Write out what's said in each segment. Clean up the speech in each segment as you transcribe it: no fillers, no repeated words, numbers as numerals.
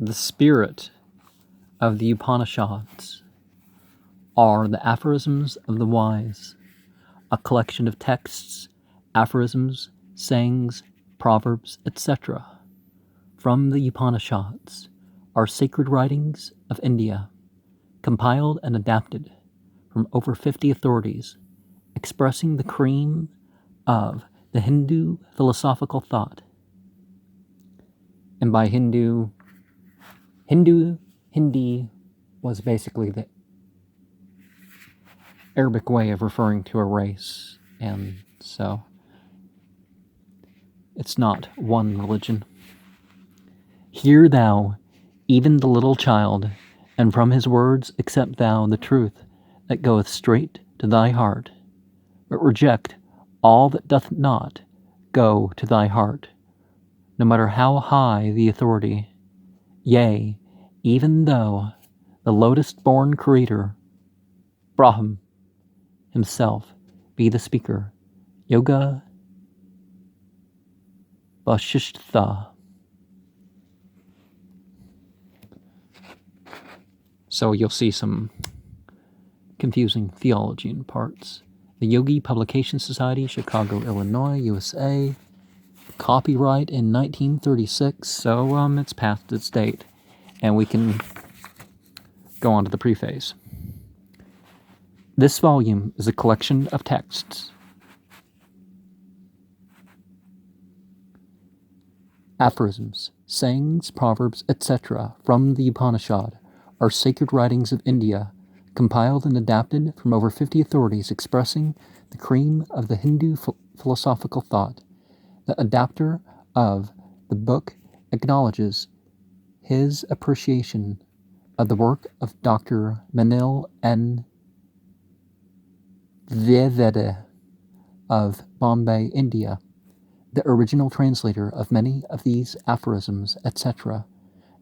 The spirit of the Upanishads are the Aphorisms of the Wise, a collection of texts, aphorisms, sayings, proverbs, etc. from the Upanishads are sacred writings of India, compiled and adapted from over 50 authorities, expressing the cream of the Hindu philosophical thought. And by Hindi was basically the Arabic way of referring to a race, and so it's not one religion. Hear thou, even the little child, and from his words accept thou the truth that goeth straight to thy heart, but reject all that doth not go to thy heart, no matter how high the authority, yea, even though the lotus-born creator, Brahman, himself be the speaker, Yoga Vashishtha. So you'll see some confusing theology in parts. The Yogi Publication Society, Chicago, Illinois, USA. Copyright in 1936, so it's past its date. And we can go on to the preface. This volume is a collection of texts, aphorisms, sayings, proverbs, etc. from the Upanishad are sacred writings of India, compiled and adapted from over 50 authorities expressing the cream of the Hindu philosophical thought. The adapter of the book acknowledges his appreciation of the work of Dr. Manil N. Vyevede of Bombay, India, the original translator of many of these aphorisms, etc.,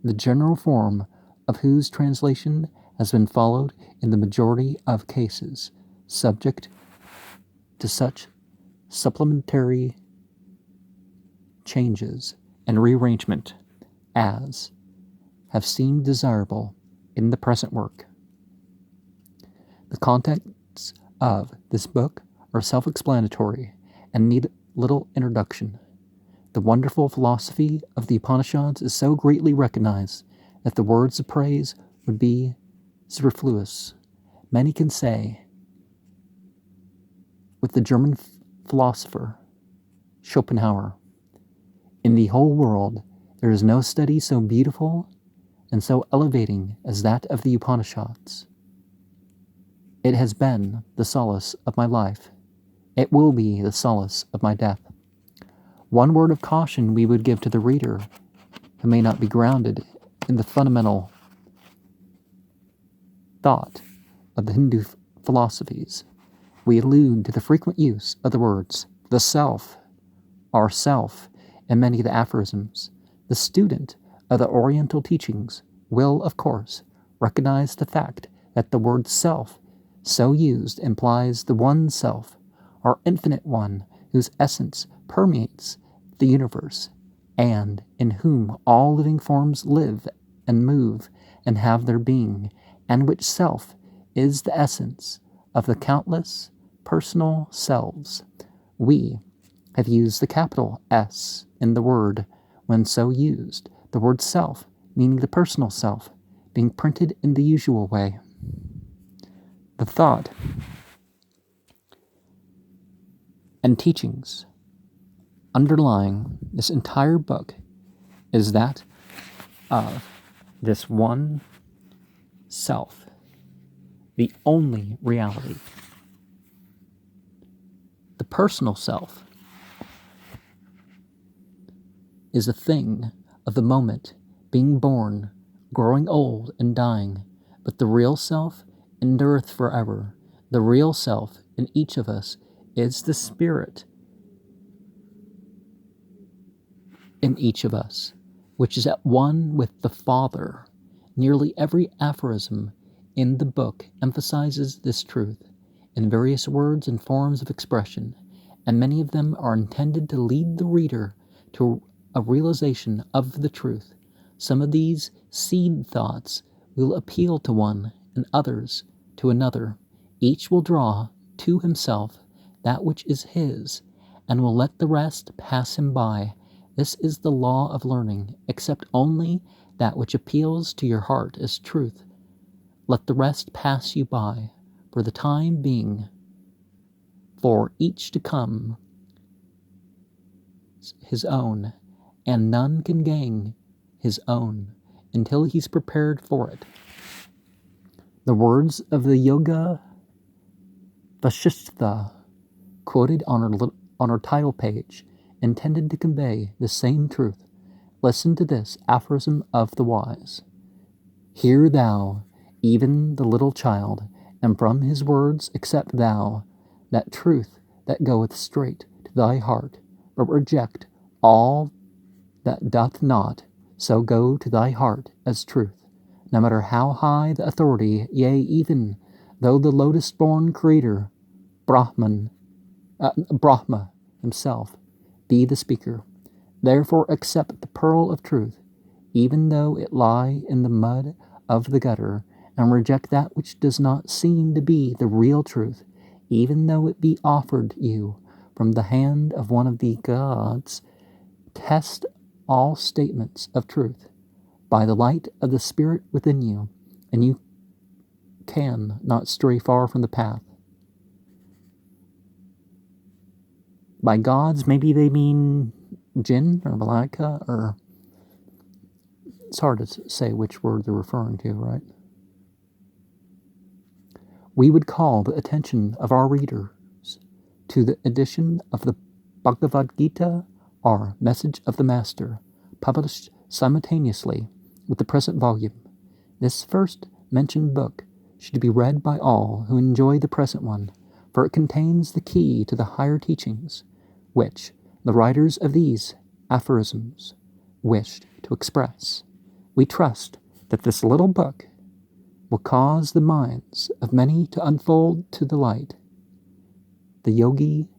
the general form of whose translation has been followed in the majority of cases, subject to such supplementary changes and rearrangement as have seemed desirable in the present work. The contents of this book are self-explanatory and need little introduction. The wonderful philosophy of the Upanishads is so greatly recognized that the words of praise would be superfluous. Many can say, with the German philosopher Schopenhauer, in the whole world there is no study so beautiful and so elevating as that of the Upanishads. It has been the solace of my life. It will be the solace of my death. One word of caution we would give to the reader who may not be grounded in the fundamental thought of the Hindu philosophies. We allude to the frequent use of the words the self, ourself, in many of the aphorisms. The student of the Oriental teachings will, of course, recognize the fact that the word self, so used, implies the one self, our infinite one, whose essence permeates the universe, and in whom all living forms live and move and have their being, and which self is the essence of the countless personal selves. We have used the capital S in the word when so used, the word self, meaning the personal self, being printed in the usual way. The thought and teachings underlying this entire book is that of this one self, the only reality. The personal self is a thing of the moment, being born, growing old, and dying, but the real self endureth forever. The real self in each of us is the spirit in each of us, which is at one with the Father. Nearly every aphorism in the book emphasizes this truth in various words and forms of expression, and many of them are intended to lead the reader to a realization of the truth. Some of these seed thoughts will appeal to one and others to another. Each will draw to himself that which is his, and will let the rest pass him by. This is the law of learning. Accept only that which appeals to your heart as truth. Let the rest pass you by, for the time being, for each to come his own, and none can gain his own until he's prepared for it. The words of the Yoga Vasistha, quoted on our title page, intended to convey the same truth. Listen to this aphorism of the wise. Hear thou, even the little child, and from his words accept thou that truth that goeth straight to thy heart, but reject all that doth not so go to thy heart as truth, no matter how high the authority, yea, even though the lotus-born creator, Brahma himself, be the speaker. Therefore accept the pearl of truth, even though it lie in the mud of the gutter, and reject that which does not seem to be the real truth, even though it be offered you from the hand of one of the gods. Test all statements of truth by the light of the Spirit within you, and you can not stray far from the path. By gods, maybe they mean jinn or malaika, or it's hard to say which word they're referring to, right? We would call the attention of our readers to the edition of the Bhagavad Gita, or Message of the Master, published simultaneously with the present volume. This first mentioned book should be read by all who enjoy the present one, for it contains the key to the higher teachings, which the writers of these aphorisms wished to express. We trust that this little book will cause the minds of many to unfold to the light. The Yogi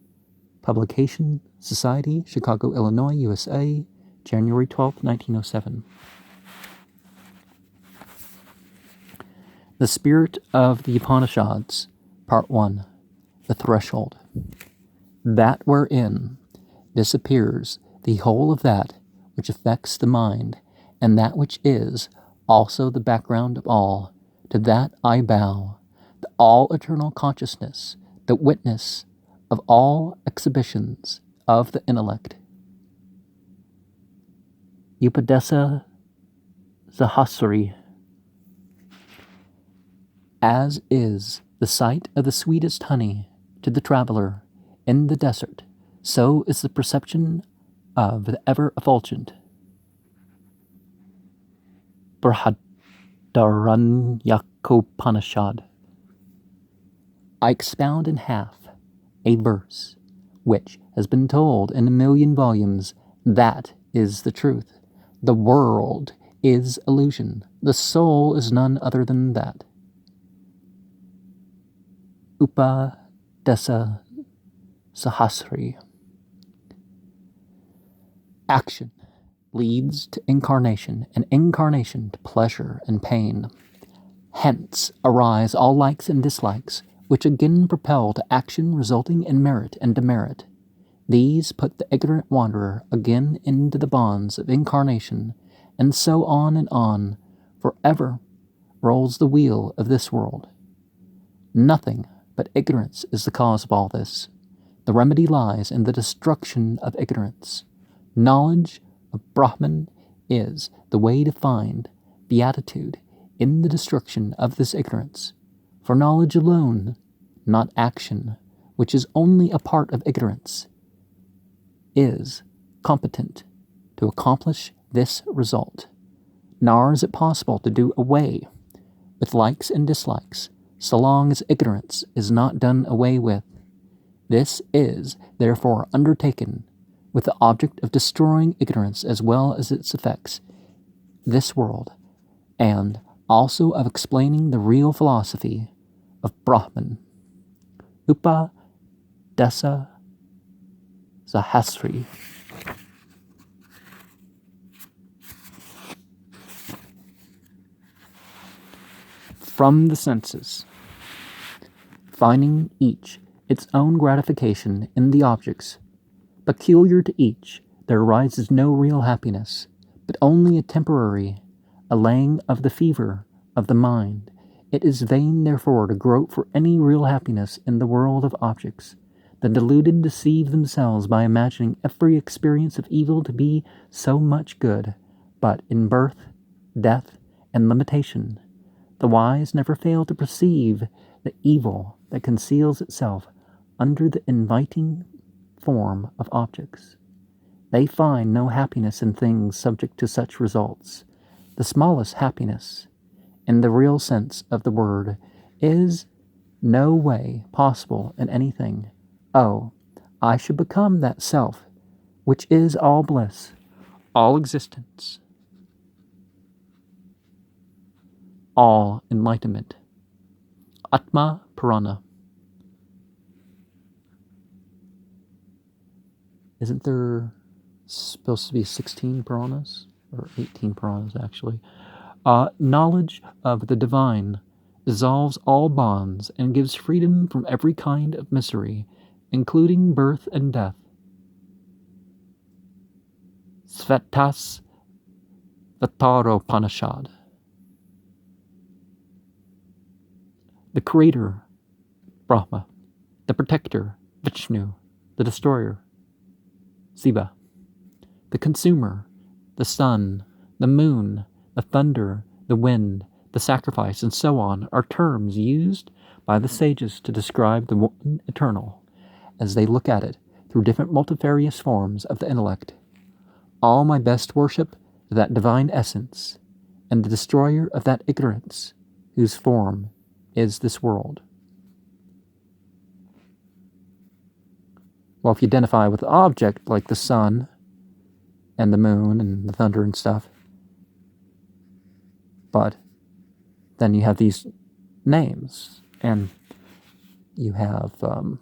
Publication Society, Chicago, Illinois, USA, January 12, 1907. The Spirit of the Upanishads, Part 1, The Threshold. That wherein disappears the whole of that which affects the mind, and that which is also the background of all, to that I bow, the all-eternal consciousness, the witness of all exhibitions of the intellect. Upadesa Sahasri. As is the sight of the sweetest honey to the traveler in the desert, so is the perception of the ever-effulgent Brihadaranyupanishad. I expound in half a verse which has been told in 1,000,000 volumes. That is the truth. The world is illusion. The soul is none other than that. Upadesa Sahasri. Action leads to incarnation, and incarnation to pleasure and pain. Hence arise all likes and dislikes, which again propel to action, resulting in merit and demerit. These put the ignorant wanderer again into the bonds of incarnation, and so on, forever rolls the wheel of this world. Nothing but ignorance is the cause of all this. The remedy lies in the destruction of ignorance. Knowledge of Brahman is the way to find beatitude in the destruction of this ignorance. For knowledge alone, not action, which is only a part of ignorance, is competent to accomplish this result. Nor is it possible to do away with likes and dislikes, so long as ignorance is not done away with. This is, therefore, undertaken with the object of destroying ignorance as well as its effects, this world, and also of explaining the real philosophy of Brahman. Upadesa Sahasri. from the senses, finding each its own gratification in the objects. Peculiar to each, there arises no real happiness, but only a temporary allaying of the fever of the mind. It is vain, therefore, to grope for any real happiness in the world of objects. The deluded deceive themselves by imagining every experience of evil to be so much good, but in birth, death, and limitation, the wise never fail to perceive the evil that conceals itself under the inviting form of objects. They find no happiness in things subject to such results. The smallest happiness, in the real sense of the word, is no way possible in anything. Oh, I should become that self, which is all bliss, all existence, all enlightenment. Atma Purana. Isn't there supposed to be 16 Puranas? Or 18 Puranas, actually. Knowledge of the divine dissolves all bonds and gives freedom from every kind of misery, including birth and death. Svetas Upanishads. The creator, Brahma. The protector, Vishnu. The destroyer, Shiva. The consumer, the sun, the moon, the thunder, the wind, the sacrifice, and so on, are terms used by the sages to describe the one eternal, as they look at it through different multifarious forms of the intellect. All my best worship to that divine essence, and the destroyer of that ignorance, whose form is this world. Well, if you identify with the object, like the sun, and the moon, and the thunder and stuff, but then you have these names, and you have the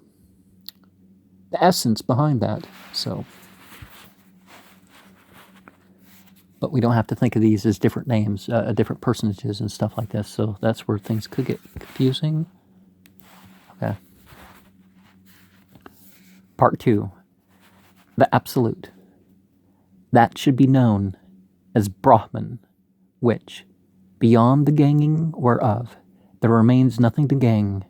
essence behind that. So, but we don't have to think of these as different names, different personages and stuff like this. So that's where things could get confusing. Okay. Part 2. The Absolute. That should be known as Brahman, which, beyond the ganging whereof, there remains nothing to gang.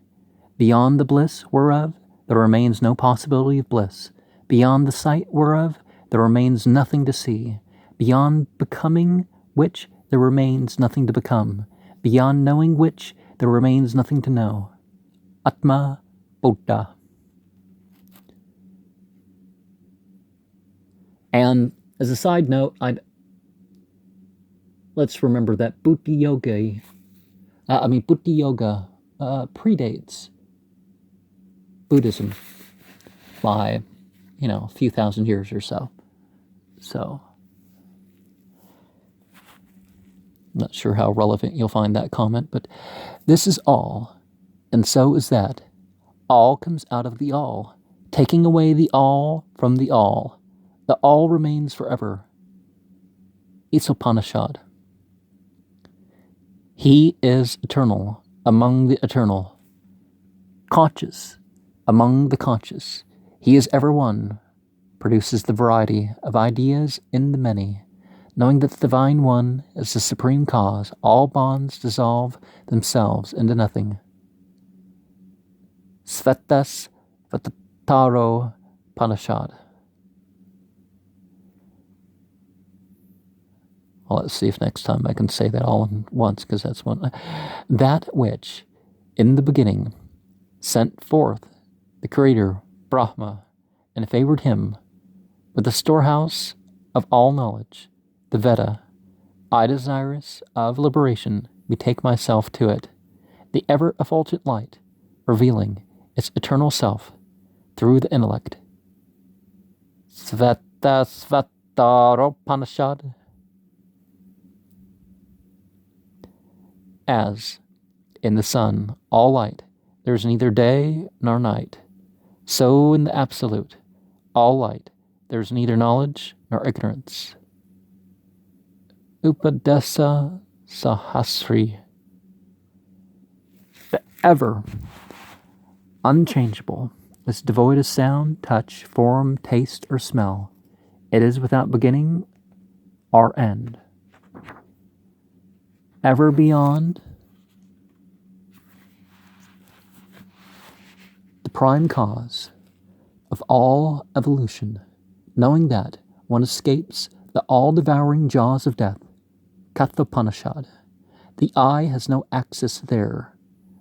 Beyond the bliss whereof, there remains no possibility of bliss. Beyond the sight whereof, there remains nothing to see. Beyond becoming which, there remains nothing to become. Beyond knowing which, there remains nothing to know. Atma Buddha. And as a side note, let's remember that Buddha Yoga predates Buddhism by, a few thousand years or so. So, I'm not sure how relevant you'll find that comment, but this is all, and so is that. All comes out of the all, taking away the all from the all. The all remains forever. Upanishad. He is eternal among the eternal, conscious among the conscious. He is ever one, produces the variety of ideas in the many. Knowing that the Divine One is the supreme cause, all bonds dissolve themselves into nothing. Svetas Vataro Upanishad. Well, let's see if next time I can say that all at once, because that's one. That which, in the beginning, sent forth the Creator, Brahma, and favored him with the storehouse of all knowledge, the Veda, I, desirous of liberation, betake myself to it, the ever-effulgent light, revealing its eternal self through the intellect. Svetaropanishad. As, in the sun, all light, there is neither day nor night, so in the Absolute, all light, there is neither knowledge nor ignorance. Upadesa Sahasri. ever, unchangeable, is devoid of sound, touch, form, taste, or smell. It is without beginning or end. Ever beyond the prime cause of all evolution, knowing that one escapes the all-devouring jaws of death. Upanishad. The eye has no access there,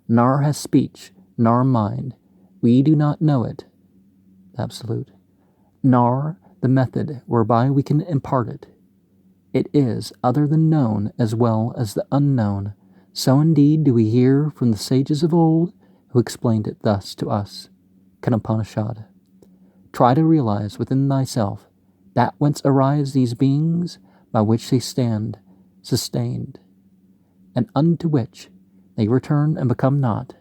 nor has speech, nor mind. We do not know it, absolute, nor the method whereby we can impart it. It is other than known as well as the unknown. So indeed do we hear from the sages of old who explained it thus to us. Upanishad. Try to realize within thyself that whence arise these beings by which they stand, sustained, and unto which they return and become not.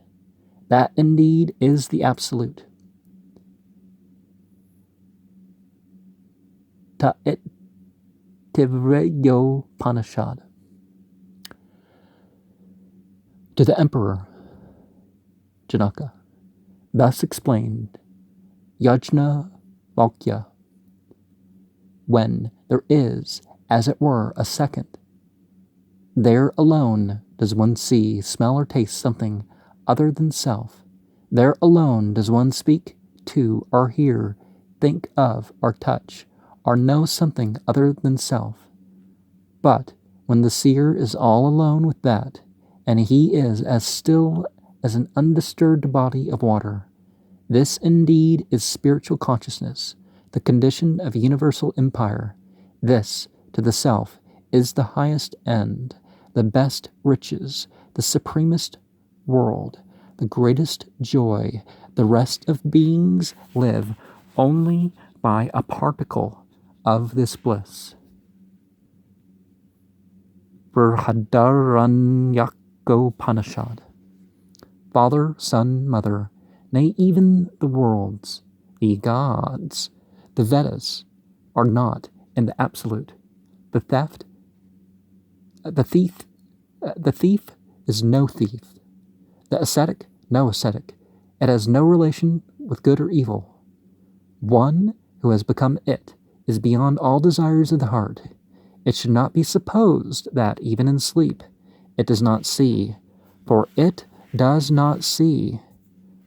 That indeed is the Absolute. Upanishad. To the Emperor Janaka, thus explained Yajna Valkya, when there is, as it were, a second, there alone does one see, smell, or taste something other than self. There alone does one speak to, or hear, think of, or touch, or know something other than self. But when the seer is all alone with that, and he is as still as an undisturbed body of water, this indeed is spiritual consciousness, the condition of universal empire. This, to the self, is the highest end, the best riches, the supremest world, the greatest joy. The rest of beings live only by a particle of this bliss. Upanishad. Father, Son, Mother, nay, even the worlds, the gods, the Vedas, are not in the Absolute. The thief is no thief. The ascetic, no ascetic. It has no relation with good or evil. One who has become it is beyond all desires of the heart. It should not be supposed that, even in sleep, it does not see, for it does not see,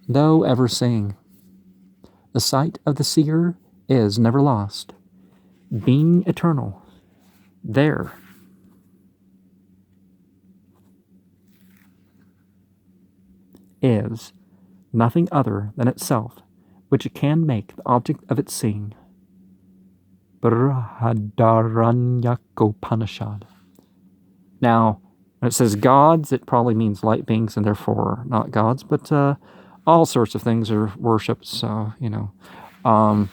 though ever seeing. The sight of the seer is never lost, being eternal. There is nothing other than itself, which it can make the object of its seeing. Upanishad. Now, when it says gods, it probably means light beings and therefore not gods, but all sorts of things are worshipped, so, to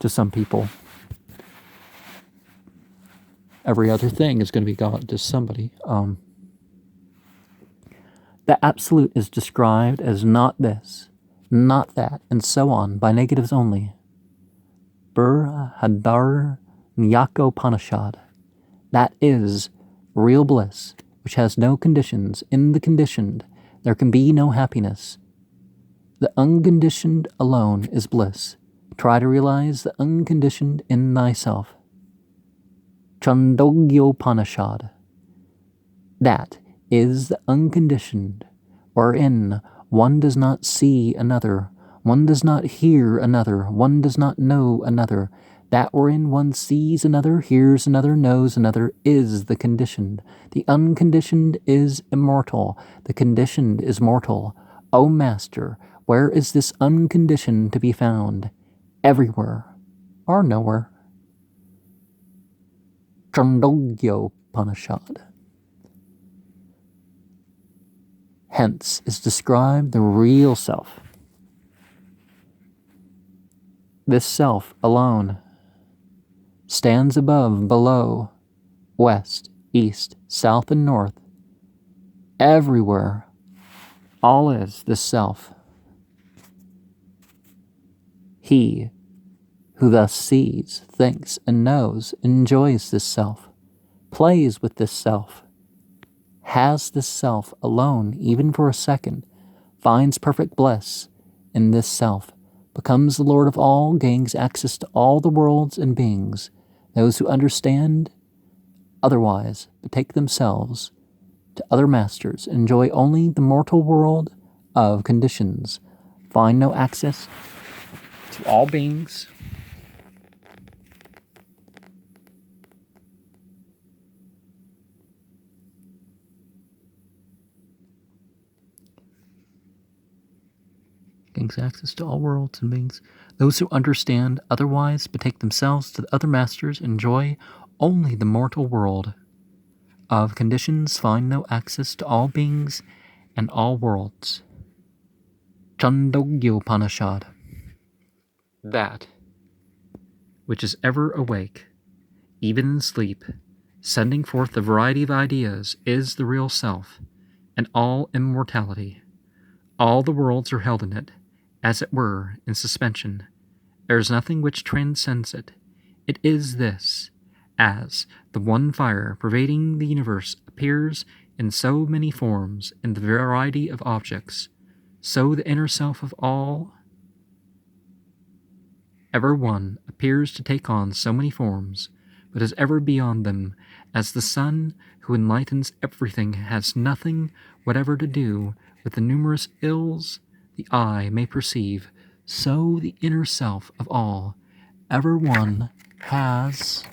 some people. Every other thing is going to be God to somebody. The Absolute is described as not this, not that, and so on, by negatives only. Upanishad. That is real bliss, which has no conditions. In the conditioned, there can be no happiness. The unconditioned alone is bliss. Try to realize the unconditioned in thyself. Upanishad. That is the unconditioned, wherein one does not see another, one does not hear another, one does not know another. That wherein one sees another, hears another, knows another, is the conditioned. The unconditioned is immortal. The conditioned is mortal. O Master, where is this unconditioned to be found? Everywhere or nowhere. Upanishad. Hence is described the real self. This self alone stands above, below, west, east, south, and north. Everywhere, all is this self. He who thus sees, thinks, and knows, enjoys this self, plays with this self, has this self alone, even for a second, finds perfect bliss in this self, becomes the Lord of all, gains access to all the worlds and beings. Those who understand otherwise betake themselves to other masters, enjoy only the mortal world of conditions, find no access to all beings, gains access to all worlds and beings. Those who understand otherwise betake themselves to the other masters, enjoy only the mortal world of conditions, find no access to all beings and all worlds. Chandogya Upanishad. That which is ever awake, even in sleep, sending forth a variety of ideas, is the real self, and all immortality. All the worlds are held in it, as it were, in suspension. There is nothing which transcends it. It is this, as the one fire pervading the universe appears in so many forms in the variety of objects, so the inner self of all, ever one, appears to take on so many forms, but is ever beyond them, as the sun, who enlightens everything, has nothing whatever to do with the numerous ills the eye may perceive, so the inner self of all, ever one, has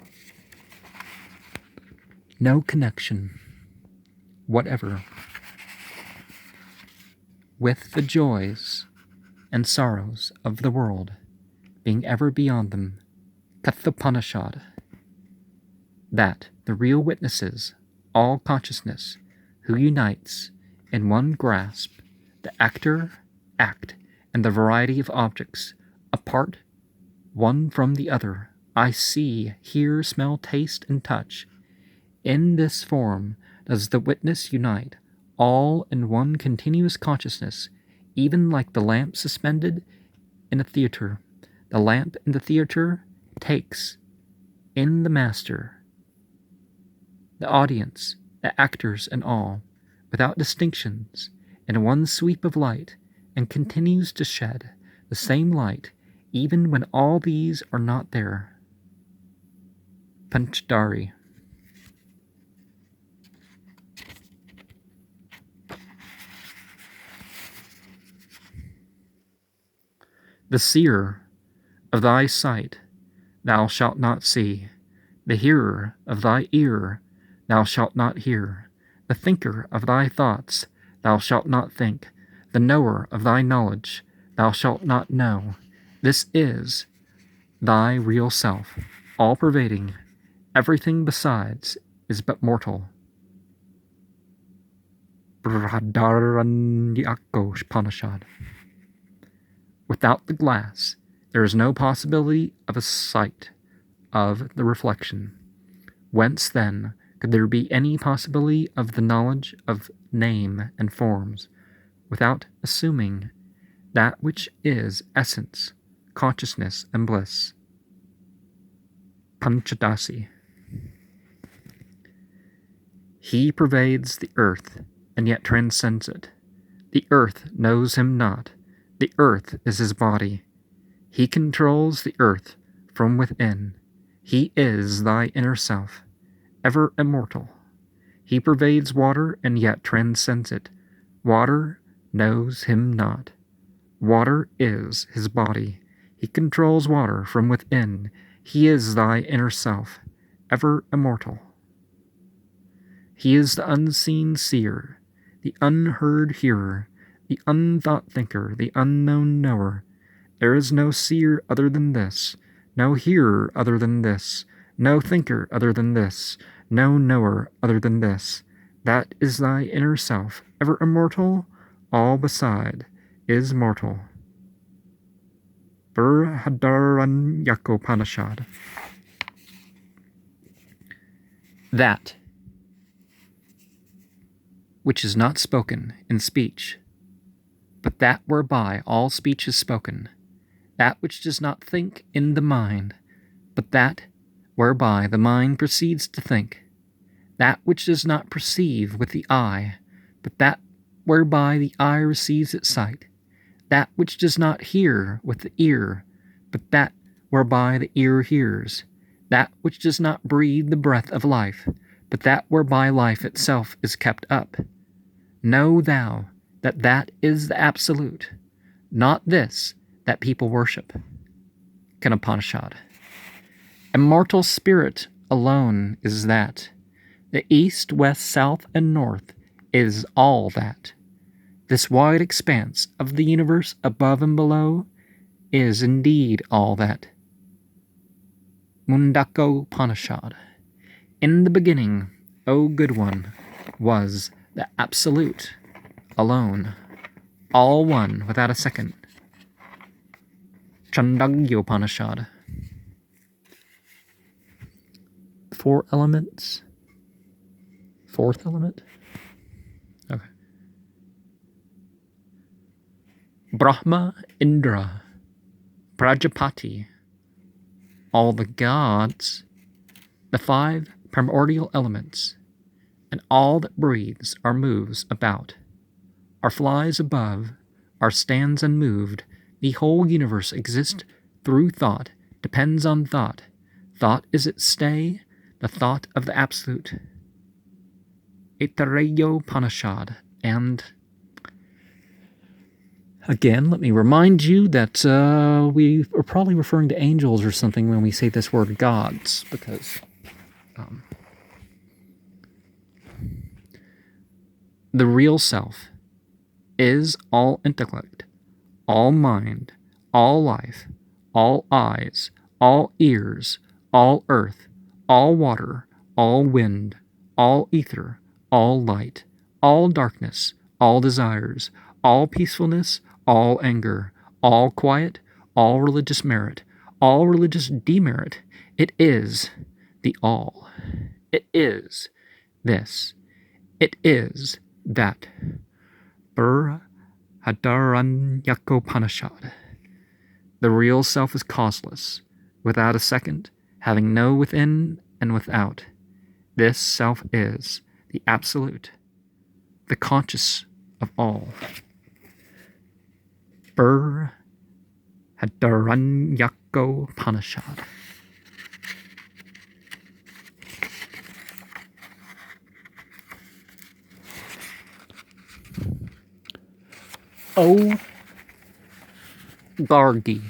no connection whatever with the joys and sorrows of the world, being ever beyond them. Kathopanishad. That the real witnesses all consciousness, who unites in one grasp the actor, act, and the variety of objects, apart one from the other, I see, hear, smell, taste, and touch. In this form does the witness unite, all in one continuous consciousness, even like the lamp suspended in a theater. The lamp in the theater takes in the master, the audience, the actors, and all, without distinctions, in one sweep of light, and continues to shed the same light even when all these are not there. Panchdari. The seer of thy sight thou shalt not see, the hearer of thy ear thou shalt not hear, the thinker of thy thoughts thou shalt not think, the knower of thy knowledge thou shalt not know. This is thy real self, all-pervading. Everything besides is but mortal. Upanishad. Without the glass, there is no possibility of a sight of the reflection. Whence, then, could there be any possibility of the knowledge of name and forms, without assuming that which is essence, consciousness, and bliss? Panchadasi. He pervades the earth, and yet transcends it. The earth knows him not. The earth is his body. He controls the earth from within. He is thy inner self, ever immortal. He pervades water, and yet transcends it. Water knows him not. Water is his body. He controls water from within. He is thy inner self, ever immortal. He is the unseen seer, the unheard hearer, the unthought thinker, the unknown knower. There is no seer other than this, no hearer other than this, no thinker other than this, no knower other than this. That is thy inner self, ever immortal. All beside is mortal. Upanishad. That which is not spoken in speech, but that whereby all speech is spoken, that which does not think in the mind, but that whereby the mind proceeds to think, that which does not perceive with the eye, but that whereby the eye receives its sight, that which does not hear with the ear, but that whereby the ear hears, that which does not breathe the breath of life, but that whereby life itself is kept up. Know thou that that is the absolute, not this that people worship. Upanishad. Immortal spirit alone is that. The east, west, south, and north is all that. This wide expanse of the universe above and below is indeed all that. Mundaka Upanishad. In the beginning, O good one, was the Absolute, alone, all one without a second. Chandogya Upanishad. 4 elements. 4th element? Okay. Brahma, Indra, Prajapati, all the gods, the 5 primordial elements, and all that breathes or moves about, or flies above, or stands unmoved. The whole universe exists through thought, depends on thought. Thought is its stay, the thought of the Absolute. Aitareya Upanishad. And again, let me remind you that we are probably referring to angels or something when we say this word gods, because the real self is all intellect, all mind, all life, all eyes, all ears, all earth, all water, all wind, all ether, all light, all darkness, all desires, all peacefulness, all anger, all quiet, all religious merit, all religious demerit. It is the all. It is this. It is that. Upanishad. The real self is causeless, without a second, having no within and without. This self is the Absolute, the conscious of all. Upanishad. O Gargi.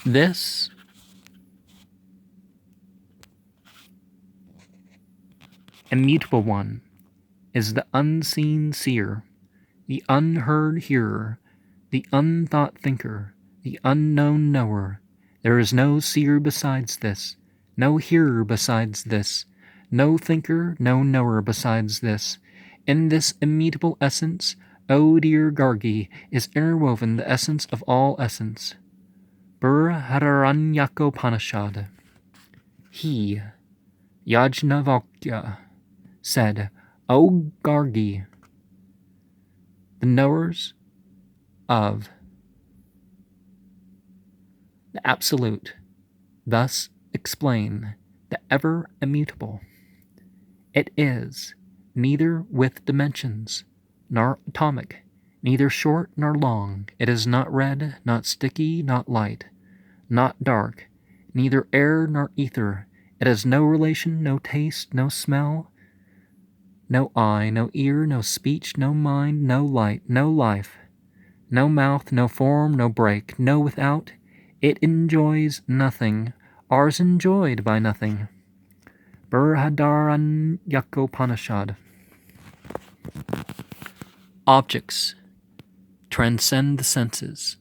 This immutable one is the unseen seer, the unheard hearer, the unthought thinker, the unknown knower. There is no seer besides this, no hearer besides this, no thinker, no knower besides this. In this immutable essence, O dear Gargi, is interwoven the essence of all essence. Upanishad. He, Yajnavalkya, said, O Gargi, the knowers of the Absolute thus explain the ever immutable. It is neither with dimensions, nor atomic, neither short nor long. It is not red, not sticky, not light, not dark, neither air nor ether. It has no relation, no taste, no smell, no eye, no ear, no speech, no mind, no light, no life, no mouth, no form, no break, no without. It enjoys nothing, or is enjoyed by nothing. Upanishad. Objects transcend the senses.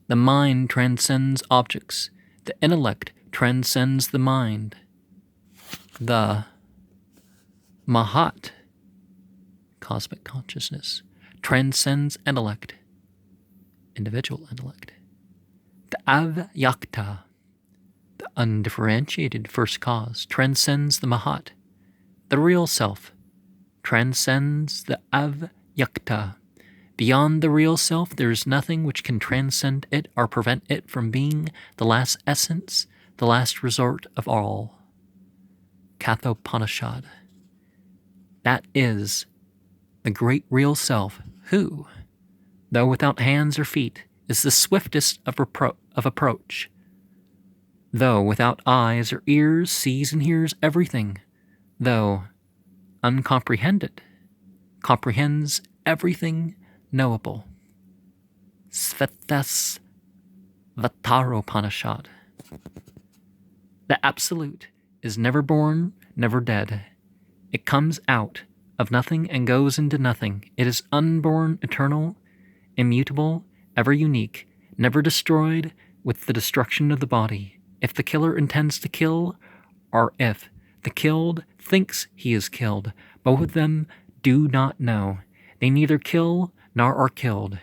The mind transcends objects. The intellect transcends the mind. The Mahat, cosmic consciousness, transcends intellect, individual intellect. The Avyakta, the undifferentiated first cause, transcends the Mahat. The real self transcends the Avyakta. Beyond the real self, there is nothing which can transcend it or prevent it from being the last essence, the last resort of all. Kathopanishad. That is the great real self who, though without hands or feet, is the swiftest of approach, though without eyes or ears, sees and hears everything, though uncomprehended, comprehends everything knowable. Svetas Vataropanishad. The Absolute is never born, never dead. It comes out of nothing and goes into nothing. It is unborn, eternal, immutable, ever unique, never destroyed with the destruction of the body. If the killer intends to kill, or if the killed thinks he is killed, both of them do not know. They neither kill nor are killed.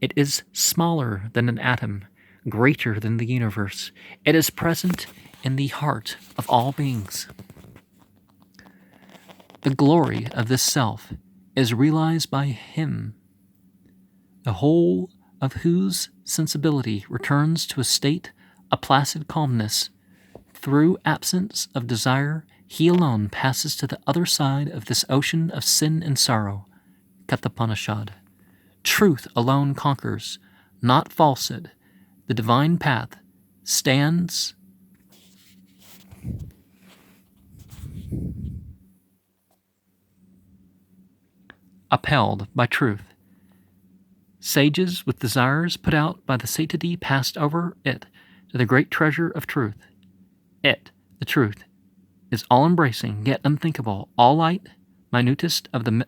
It is smaller than an atom, greater than the universe. It is present in the heart of all beings. The glory of this self is realized by him, the whole of whose sensibility returns to a state of placid calmness. Through absence of desire, he alone passes to the other side of this ocean of sin and sorrow. Kathopanishad. Truth alone conquers, not falsehood. The divine path stands upheld by truth. Sages with desires put out by the satiety passed over it to the great treasure of truth. It, the truth, is all-embracing, yet unthinkable, all light, minutest of the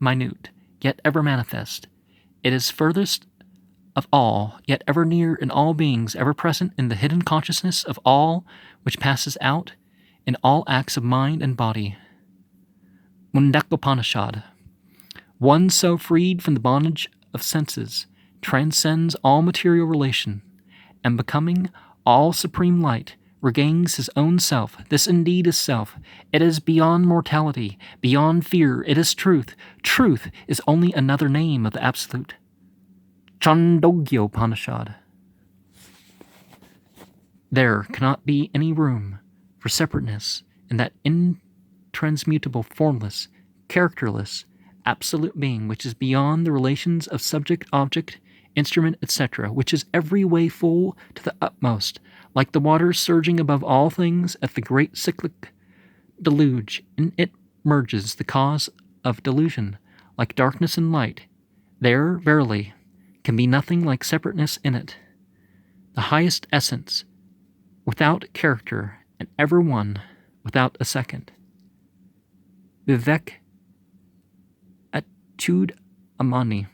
minute, yet ever manifest. It is furthest of all, yet ever near in all beings, ever present in the hidden consciousness of all which passes out in all acts of mind and body. Mundakopanishad. One so freed from the bondage of senses transcends all material relation, and becoming all supreme light, regains his own self. This indeed is self. It is beyond mortality, beyond fear. It is truth. Truth is only another name of the Absolute. Chandogya Upanishad. There cannot be any room for separateness in that intransmutable, formless, characterless, absolute being which is beyond the relations of subject, object, instrument, etc., which is every way full to the utmost, like the waters surging above all things at the great cyclic deluge. In it merges the cause of delusion, like darkness and light. There, verily, can be nothing like separateness in it. The highest essence, without character, and ever one, without a second. Vivek Achud Amani.